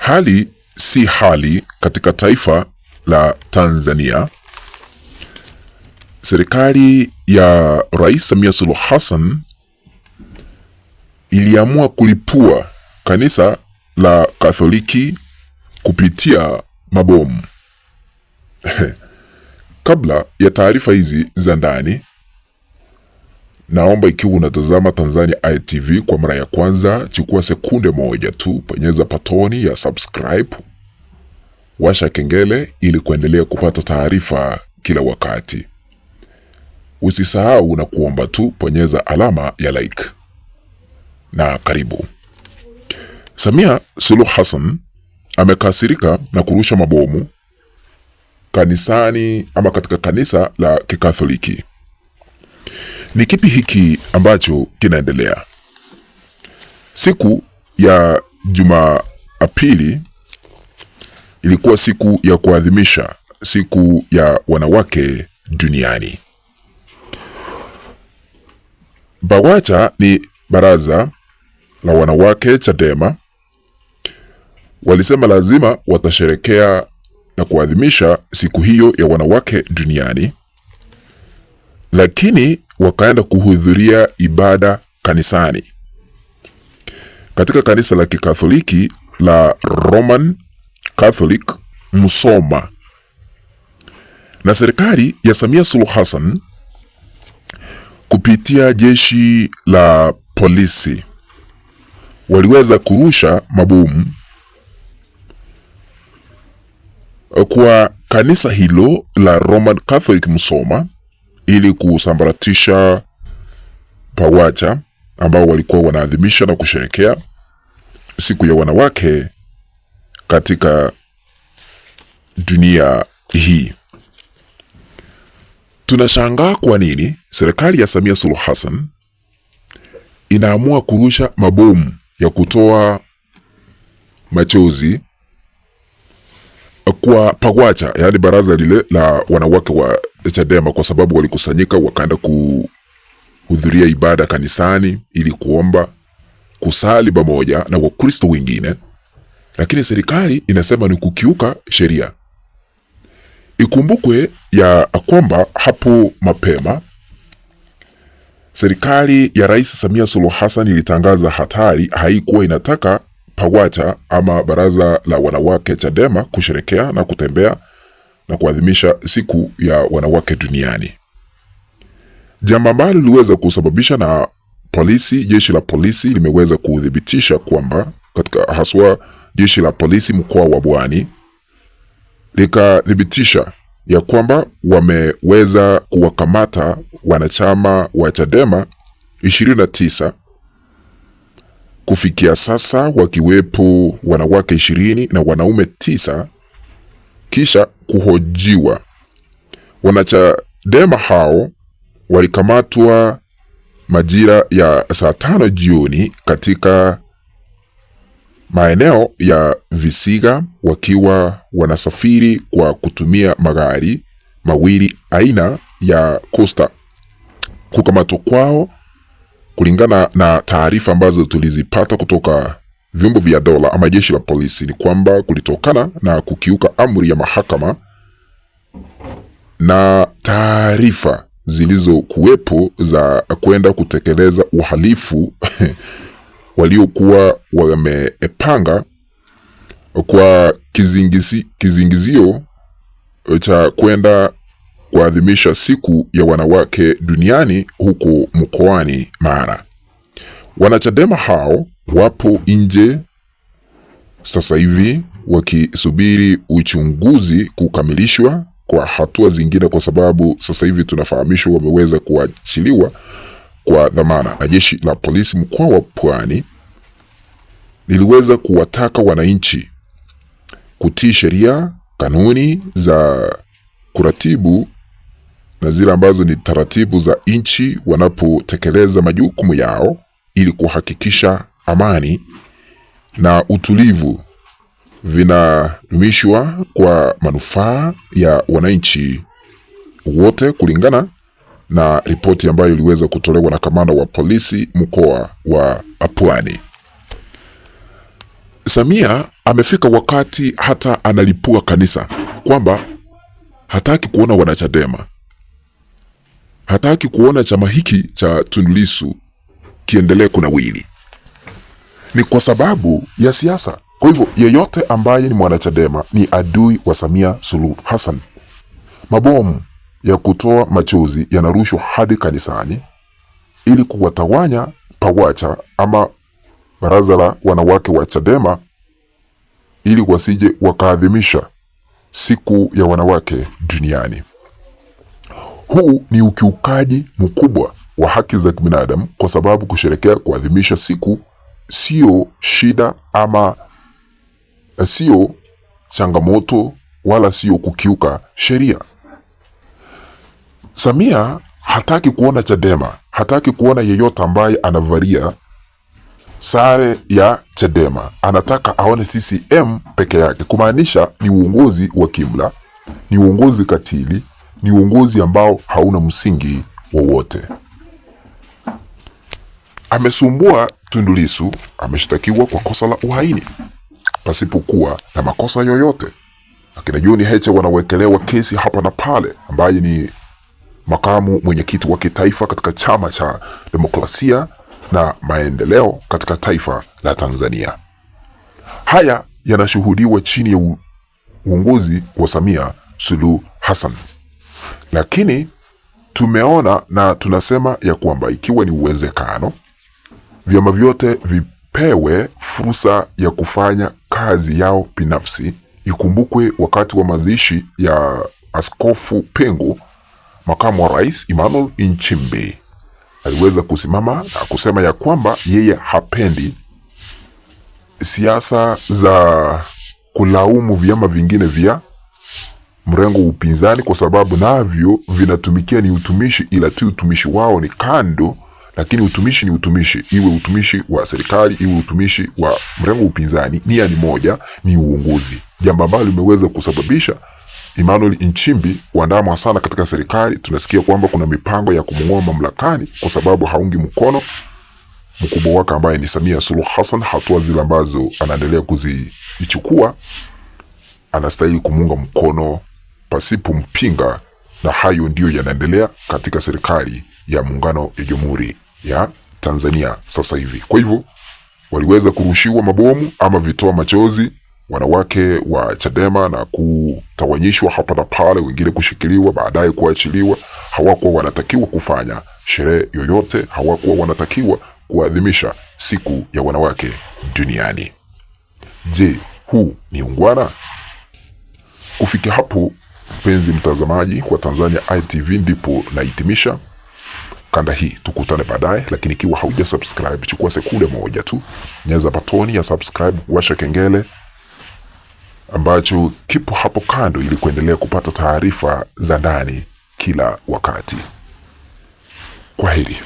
Hali si hali katika taifa la Tanzania. Serikali ya Rais Samia Suluhu Hassan iliamua kulipua kanisa la Katoliki kupitia mabomu. Kabla ya taarifa hizi za ndani, naomba ikiwa unatazama Tanzania ITV kwa mara ya kwanza, chukua sekunde moja tu, bonyeza patoni ya subscribe, washa kengele ili kuendelea kupata taarifa kila wakati. Usisahau na kuomba tu bonyeza alama ya like. Na karibu. Samia Suluhu Hassan amekasirika na kurusha mabomu kanisani ama katika kanisa la Kikatholiki. Ni kipi hiki ambacho kinaendelea? Siku ya Jumapili ilikuwa siku ya kuadhimisha siku ya wanawake duniani. BAWACHA ni baraza la wanawake Chadema walisema lazima watasherekea na kuadhimisha siku hiyo ya wanawake duniani, lakini wakaenda kuhudhuria ibada kanisani katika kanisa la Kikatholiki la Roman Catholic Musoma. Na serikali ya Samia Suluhu Hassan kupitia jeshi la polisi waliweza kurusha mabomu kwa kanisa hilo la Roman Catholic Musoma ili kusambaratisha BAWACHA ambao walikuwa wanaadhimisha na kusherehekea siku ya wanawake katika dunia hii. Tunashangaa kwa nini serikali ya Samia Suluhu Hassan inaamua kurusha mabomu ya kutoa machozi kwa BAWACHA, yaani baraza lile la wanawake wa Chadema, kwa sababu walikusanyika wakaenda kuhudhuria ibada kanisani ili kuomba, kusali pamoja na Wakristo wengine, lakini serikali inasema ni kukiuka sheria. Ikumbukwe ya kwamba hapo mapema serikali ya Rais Samia Suluhu Hassan ilitangaza hatari haikuwa inataka BAWACHA ama baraza la wanawake Chadema kusherekea na kutembea na kuadhimisha siku ya wanawake duniani, jambo ambalo liliweza kusababisha na polisi, jeshi la polisi limeweza kudhibitisha kwamba katika haswa jeshi la polisi mkoa wa Pwani likathibitisha ya kwamba wameweza kuwakamata wanachama wa Chadema 29 kufikia sasa, wakiwepo wanawake 20 na wanaume 9 kisha kuhojiwa. Wanachadema hao walikamatwa majira ya saa 5 jioni katika maeneo ya Visiga wakiwa wanasafiri kwa kutumia magari mawili aina ya Costa. Kukamatwa kwao, kulingana na taarifa ambazo tulizipata kutoka vyombo vya dola ama jeshi la polisi, ni kwamba kulitokana na kukiuka amri ya mahakama na taarifa zilizokuwepo za kwenda kutekeleza uhalifu waliokuwa wamepanga kwa kizingizio cha kwenda kuadhimisha siku ya wanawake duniani huko mkoani Mara. Wanachadema hao wapo nje sasa hivi wakisubiri uchunguzi kukamilishwa kwa hatua zingine, kwa sababu sasa hivi tunafahamishwa wameweza kuachiliwa kwa dhamana. Na jeshi la polisi mkoa wa Pwani liliweza kuwataka wananchi kutii sheria, kanuni za kuratibu na zile ambazo ni taratibu za nchi wanapotekeleza majukumu yao, ili kuhakikisha amani na utulivu vinadumishwa kwa manufaa ya wananchi wote, kulingana na ripoti ambayo iliweza kutolewa na kamanda wa polisi mkoa wa Pwani. Samia amefika wakati hata analipua kanisa kwamba hataki kuona wanachadema, hataki kuona chama hiki cha Tundu Lissu kiendelee kunawiri. Ni kwa sababu ya siasa. Kwa hivyo yeyote ambaye ni mwanachadema ni adui wa Samia Suluhu Hassan. Mabomu ya kutoa machozi yanarushwa hadi kanisani ili kuwatawanya PAWACHA ama baraza la wanawake wa Chadema, ili wasije wakaadhimisha siku ya wanawake duniani. Huu ni ukiukaji mkubwa wa haki za kibinadamu, kwa sababu kusherekea kuadhimisha siku sio shida ama sio changamoto wala sio kukiuka sheria. Samia hataki kuona Chadema, hataki kuona yeyote ambaye anavalia sare ya Chadema. Anataka aone CCM peke yake, kumaanisha ni uongozi wa kimla, ni uongozi katili, ni uongozi ambao hauna msingi wowote. Amesumbua Tundu Lissu, ameshtakiwa kwa kosa la uhaini pasipokuwa na makosa yoyote. Akina John Heche wanawekelewa kesi hapa na pale, ambaye ni makamu mwenyekiti wa kitaifa katika chama cha demokrasia na maendeleo katika taifa la Tanzania. Haya yanashuhudiwa chini ya uongozi wa Samia Suluhu Hassan. Lakini tumeona na tunasema ya kwamba ikiwa ni uwezekano, vyama vyote vipewe fursa ya kufanya kazi yao binafsi. Ikumbukwe wakati wa mazishi ya Askofu Pengo, makamu wa rais Emmanuel Nchimbi aliweza kusimama na kusema ya kwamba yeye hapendi siasa za kulaumu vyama vingine vya mrengo upinzani, kwa sababu navyo vinatumikia ni utumishi, ila tu utumishi wao ni kando, lakini utumishi ni utumishi, iwe utumishi wa serikali iwe utumishi wa mrengo upinzani, nia ni moja, ni uongozi. Jambo ambalo limeweza kusababisha Emmanuel Nchimbi kuandamwa sana katika serikali. Tunasikia kwamba kuna mipango ya kumng'oa mamlakani kwa sababu haungi mkono mkubwa wake ambaye ni Samia Suluhu Hassan. Hatua zile ambazo anaendelea kuzichukua anastahili kumunga mkono pasipo mpinga, na hayo ndiyo yanaendelea katika serikali ya muungano ya Jamhuri ya Tanzania sasa hivi. Kwa hivyo waliweza kurushiwa mabomu ama vitoa machozi wanawake wa Chadema na kutawanyishwa hapa na pale, wengine kushikiliwa baadaye kuachiliwa. Hawakuwa wanatakiwa kufanya sherehe yoyote, hawakuwa wanatakiwa kuadhimisha siku ya wanawake duniani. Je, huu ni ungwana? Kufikia hapo, mpenzi mtazamaji wa Tanzania ITV, ndipo nahitimisha kanda hii. Tukutane baadaye, lakini ikiwa hauja subscribe, chukua sekunde moja tu, nyeza batoni ya subscribe, washa kengele ambacho kipo hapo kando, ili kuendelea kupata taarifa za ndani kila wakati. Kwaheri.